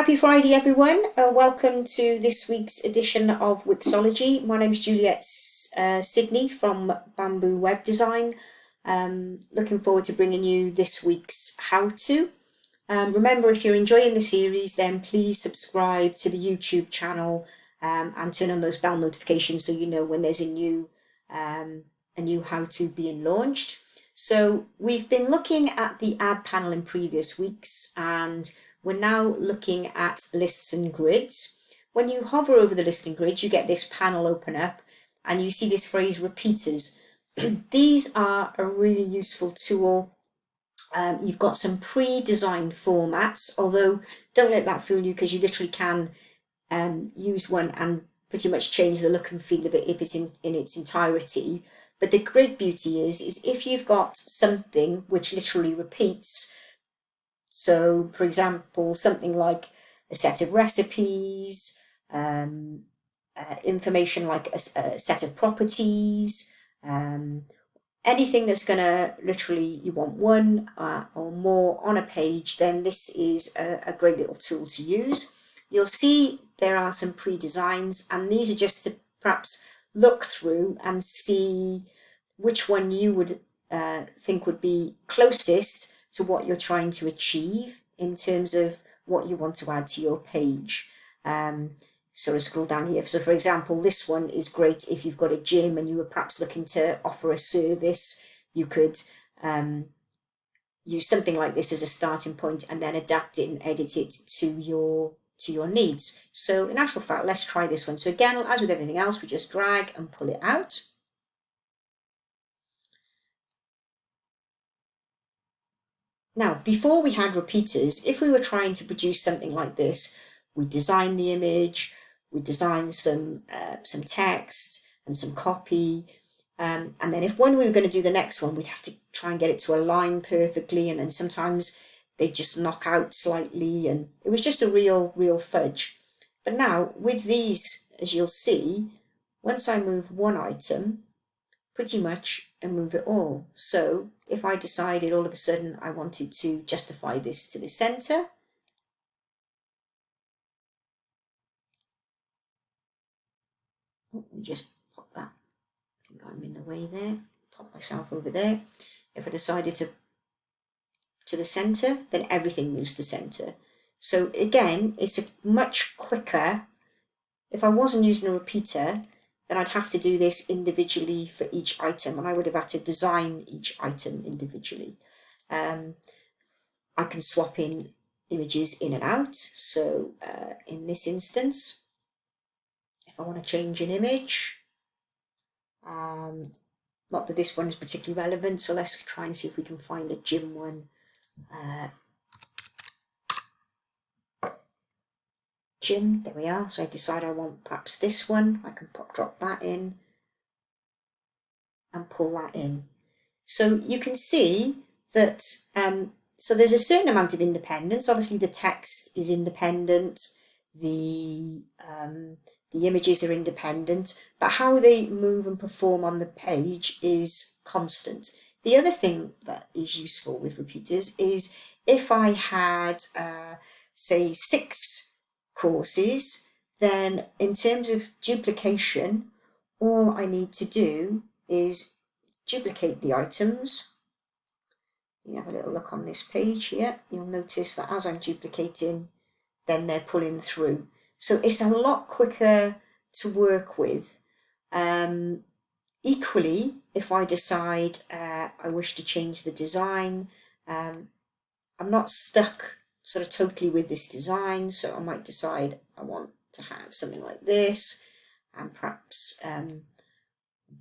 Happy Friday, everyone. Welcome to this week's edition of Wixology. My name is Juliet Sidney from Bamboo Web Design. Looking forward to bringing you this week's how-to. Remember, if you're enjoying the series, then please subscribe to the YouTube channel and turn on those bell notifications so you know when there's a new how-to being launched. So we've been looking at the add panel in previous weeks, and we're now looking at lists and grids. When you hover over the list and grids, you get this panel open up and you see this phrase repeaters. These are a really useful tool. You've got some pre-designed formats, although don't let that fool you, because you literally can use one and pretty much change the look and feel of it if it's in its entirety. But the great beauty is if you've got something which literally repeats, so for example, something like a set of recipes, information like a set of properties, anything that's going to literally, you want one or more on a page, then this is a great little tool to use. You'll see there are some pre-designs, and these are just to perhaps look through and see which one you would think would be closest to what you're trying to achieve in terms of what you want to add to your page. So to scroll down here, so for example, this one is great if you've got a gym and you were perhaps looking to offer a service. You could use something like this as a starting point and then adapt it and edit it to your needs. So in actual fact, let's try this one. So again, as with everything else, we just drag and pull it out. Now, before we had repeaters, if we were trying to produce something like this, we design the image, we design some text and some copy, and then when we were going to do the next one, we'd have to try and get it to align perfectly, and then sometimes they just knock out slightly, and it was just a real fudge. But now with these, as you'll see, once I move one item, pretty much and move it all. So if I decided all of a sudden I wanted to justify this to the center, let me just pop that, I think I'm in the way there, pop myself over there. If I decided to the center, then everything moves to the center. So again, it's a much quicker. If I wasn't using a repeater, then I'd have to do this individually for each item, and I would have had to design each item individually. I can swap in images in and out. So in this instance, if I want to change an image, not that this one is particularly relevant, so let's try and see if we can find a gym one. Gym, there we are. So I decide I want perhaps this one. I can drop that in and pull that in. So you can see that so there's a certain amount of independence. Obviously the text is independent, the images are independent, but how they move and perform on the page is constant. The other thing that is useful with repeaters is if I had say 6 courses, then in terms of duplication, all I need to do is duplicate the items. You have a little look on this page here. You'll notice that as I'm duplicating, then they're pulling through. So it's a lot quicker to work with. Equally, if I decide I wish to change the design, I'm not stuck sort of totally with this design, so I might decide I want to have something like this, and perhaps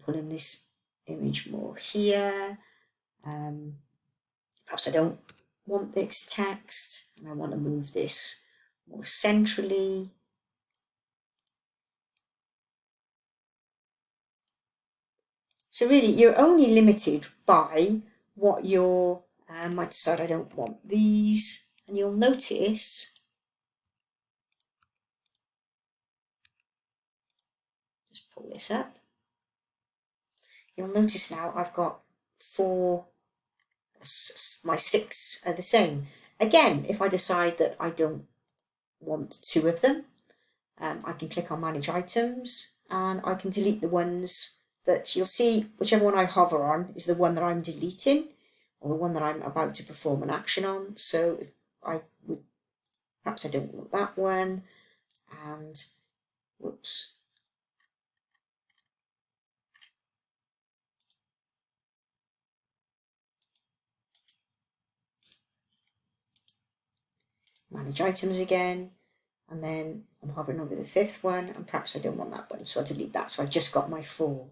pull in this image more here. Perhaps I don't want this text and I want to move this more centrally. So really you're only limited by what your might decide I don't want these. And you'll notice, just pull this up, you'll notice now I've got 4, my 6 are the same. Again, if I decide that I don't want 2 of them, I can click on Manage Items, and I can delete the ones that you'll see. Whichever one I hover on is the one that I'm deleting, or the one that I'm about to perform an action on. So if I would, perhaps I don't want that one, and whoops. Manage Items again, and then I'm hovering over the 5th one, and perhaps I don't want that one, so I delete that. So I've just got my 4.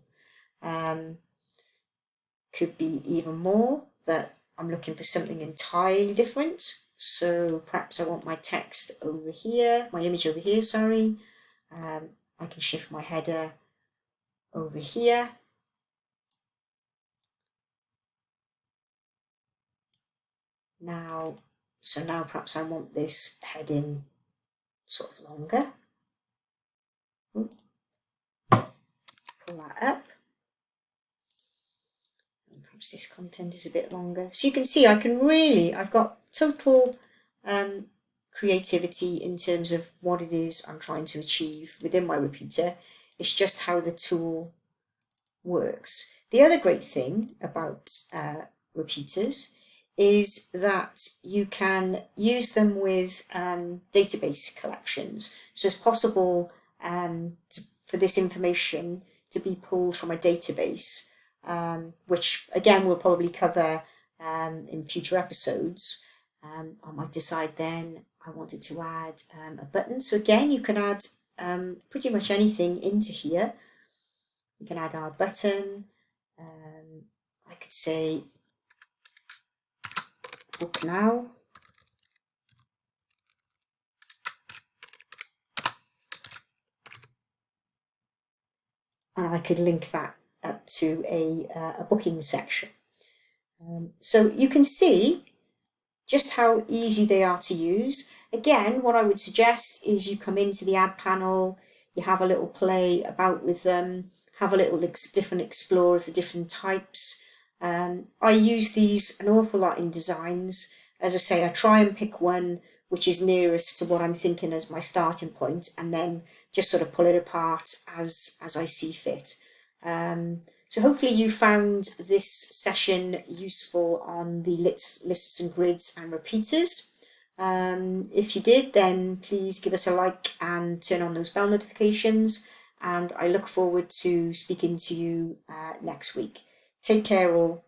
Could be even more that I'm looking for something entirely different. So perhaps I want my text over here, my image over here, sorry. I can shift my header over here. Now perhaps I want this heading sort of longer. Pull that up. And perhaps this content is a bit longer. So you can see I've got total creativity in terms of what it is I'm trying to achieve within my repeater. It's just how the tool works. The other great thing about repeaters is that you can use them with database collections. So it's possible for this information to be pulled from a database, which again we'll probably cover in future episodes. I might decide then I wanted to add a button. So again, you can add pretty much anything into here. We can add our button. I could say book now. And I could link that up to a booking section. So you can see just how easy they are to use. Again, what I would suggest is you come into the add panel, you have a little play about with them, have a little different explore of the different types. I use these an awful lot in designs. As I say, I try and pick one which is nearest to what I'm thinking as my starting point, and then just sort of pull it apart as I see fit. So hopefully you found this session useful on the lists and grids and repeaters. If you did, then please give us a like and turn on those bell notifications. And I look forward to speaking to you next week. Take care all.